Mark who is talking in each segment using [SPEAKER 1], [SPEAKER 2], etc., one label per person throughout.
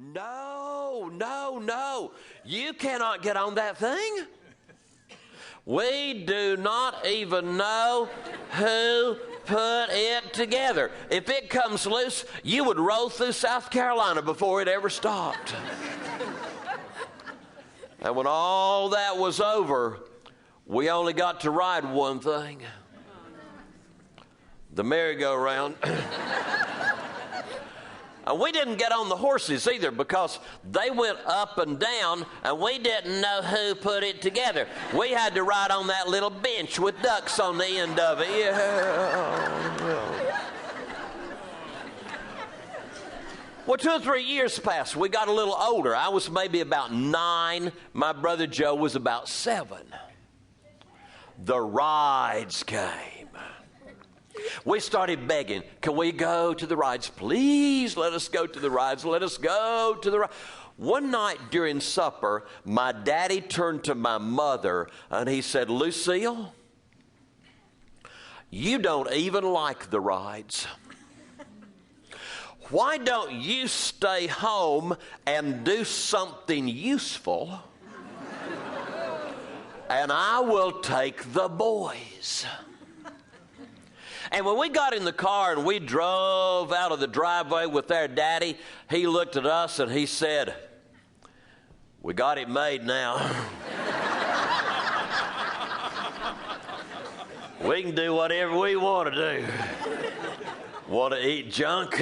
[SPEAKER 1] No, no, no. You cannot get on that thing. We do not even know who put it together. If it comes loose, you would roll through South Carolina before it ever stopped. And when all that was over, we only got to ride one thing. The merry-go-round. And we didn't get on the horses either because they went up and down and we didn't know who put it together. We had to ride on that little bench with ducks on the end of it. Yeah. Well, 2 or 3 years passed. We got a little older. I was maybe about 9. My brother Joe was about 7. The rides came. We started begging, can we go to the rides? Please let us go to the rides. Let us go to the rides. One night during supper, my daddy turned to my mother and he said, Lucille, you don't even like the rides. Why don't you stay home and do something useful and I will take the boys. And when we got in the car and we drove out of the driveway with our daddy, he looked at us and he said, we got it made now. We can do whatever we want to do. Want to eat junk?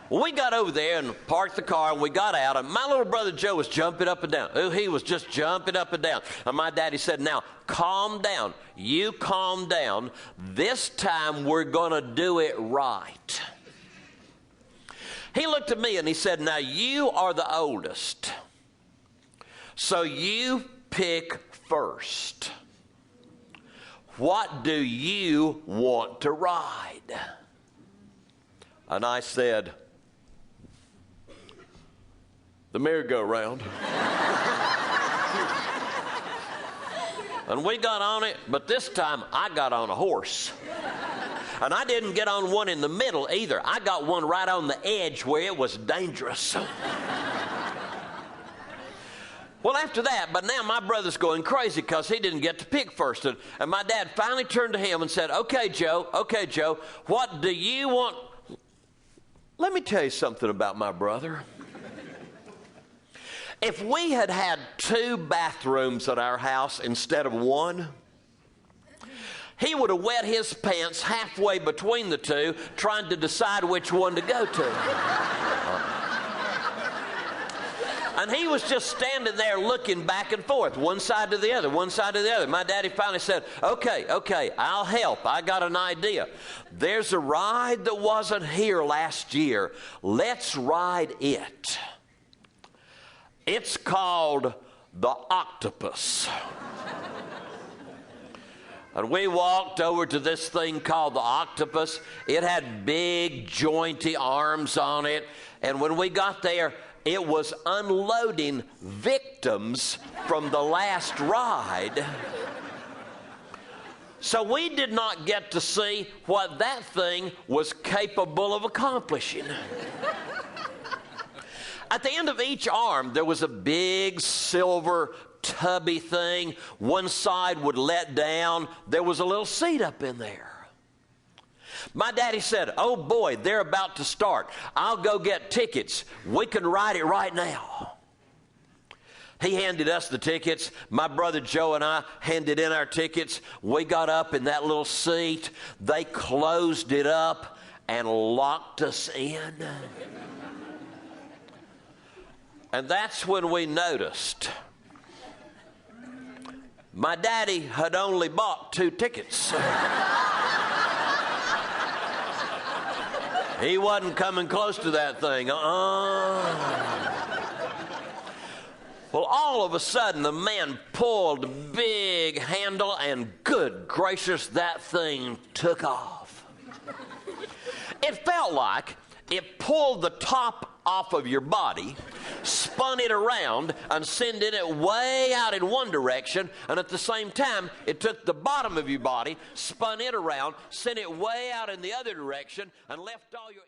[SPEAKER 1] Well, we got over there and parked the car, and we got out, and my little brother Joe was jumping up and down. Oh, he was just jumping up and down. And my daddy said, now, calm down. You calm down. This time we're going to do it right. He looked at me and he said, now, you are the oldest, so you pick first. What do you want to ride? And I said, the merry-go-round. And we got on it, but this time I got on a horse. And I didn't get on one in the middle either. I got one right on the edge where it was dangerous. Well, after that, but now my brother's going crazy because he didn't get to pick first. And my dad finally turned to him and said, okay, Joe, what do you want? Let me tell you something about my brother. If we had had 2 bathrooms at our house instead of 1, he would have wet his pants halfway between the 2 trying to decide which one to go to. And he was just standing there looking back and forth, one side to the other, one side to the other. My daddy finally said, okay, I'll help. I got an idea. There's a ride that wasn't here last year. Let's ride it. It's called the octopus. And we walked over to this thing called the octopus. It had big, jointy arms on it. And when we got there, it was unloading victims from the last ride. So we did not get to see what that thing was capable of accomplishing. At the end of each arm, there was a big silver tubby thing. One side would let down. There was a little seat up in there. My daddy said, oh boy, they're about to start. I'll go get tickets. We can ride it right now. He handed us the tickets. My brother Joe and I handed in our tickets. We got up in that little seat. They closed it up and locked us in. And that's when we noticed my daddy had only bought 2 tickets. He wasn't coming close to that thing. Well, all of a sudden, the man pulled the big handle, and good gracious, that thing took off. It felt like it pulled the top off of your body, spun it around, and sent it way out in one direction, and at the same time, it took the bottom of your body, spun it around, sent it way out in the other direction, and left all your